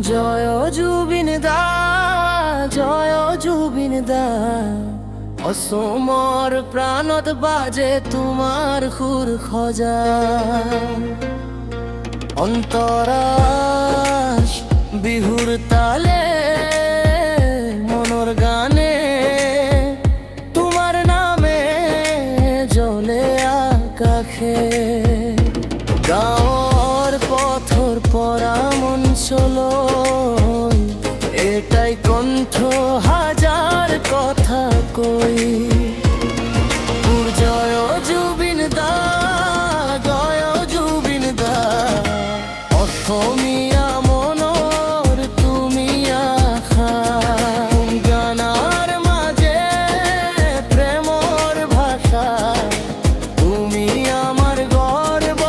জয় জুবিন দা, জয় জুবিন দা, অসমৰ প্ৰাণত বাজে তোমাৰ সুৰ খজা। অন্তৰাশ বিহুৰ তালে মনৰ গানে তোমাৰ নামে জ্বলে আকাশে। গাঁৱৰ পথৰ পৰা মঞ্চলৈ এটাই কণ্ঠ হাজাৰ কথা কৈ, জয় জুবিন দা, জয় জুবিন দা, অসমীয়া মনৰ তুমি আশা। গানাৰ মাজে প্ৰেমৰ ভাষা, তুমি আমাৰ গৰ্ব,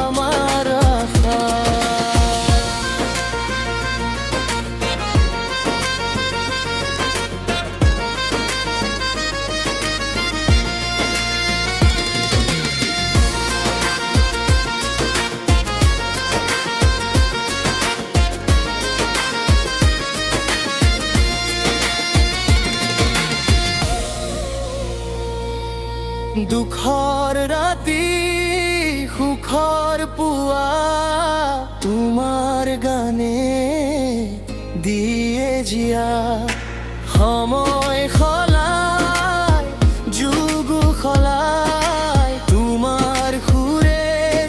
আমাৰ আশা। দুখৰ ৰাতি সুখৰ পুৱা, তোমাৰ গানে দিয়ে জিয়া। সময় সলাই যুগ সলাই, তোমাৰ সুৰে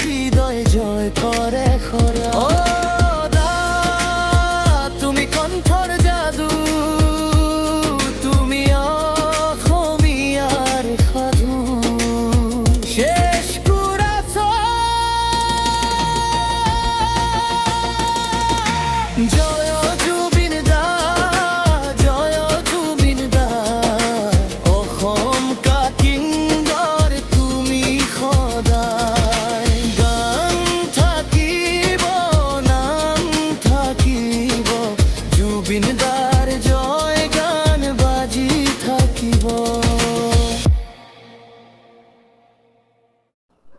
হৃদয় জয় কৰে খৰা। অ দা, তুমি কণ্ঠৰ যাদু, তুমি অসমীয়াৰ সাধু। শেষ কুৰাছ জয় জুবিন দা, জয় জুবিন দা, অসম কাকিংগৰ তুমি সদায়। গান থাকিব, নাম থাকিব, জুবিন দাৰ জয় গান বাজি থাকিব।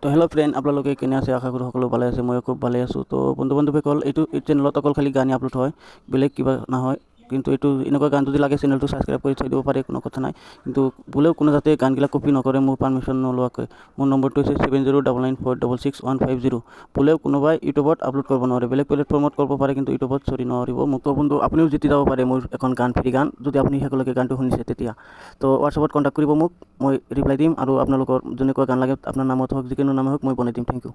তো হেল্ল' ফ্ৰেণ্ড, আপোনালোকে কেনে আছে? আশা কৰোঁ সকলো ভালে আছে, ময়ো খুব ভালে আছোঁ। তো বন্ধু বান্ধৱীসকল, এইটো চেনেলত অকল খালি গানেই আপলোড হয়, বেলেগ কিবা নহয়। কিন্তু এইটো এনেকুৱা গান যদি লাগে চেনেলটো ছাবস্ক্ৰাইব কৰি থৈ দিব পাৰে, কোনো কথা নাই। কিন্তু বোলেও কোনো যাতে গানবিলাক কপি নকৰে মোৰ পাৰ্মিশ্যন নোলোৱাকৈ। মোৰ নম্বৰটো হৈছে 7099466150। বোলেও কোনোবাই ইউটিউবত আপলোড কৰিব নোৱাৰে, বেলেগ প্লেটফৰ্মত কৰিব পাৰে, কিন্তু ইউটিউবত নোৱাৰিব। মোক তো বন্ধু আপুনিও জিতি যাব পাৰে মোৰ এখন গান, ফ্ৰী গান, যদি আপুনি শেষলৈকে গানটো শুনিছে তেতিয়া। তো হোৱাটছআপত কণ্টেক্ট কৰিব মোক, মই ৰিপ্লাই দিম। আৰু আপোনালোকৰ যেনেকুৱা গান লাগে আপোনাৰ নামত হওক, যিকোনো নামে হওক, মই বনাই দিম। Thank you.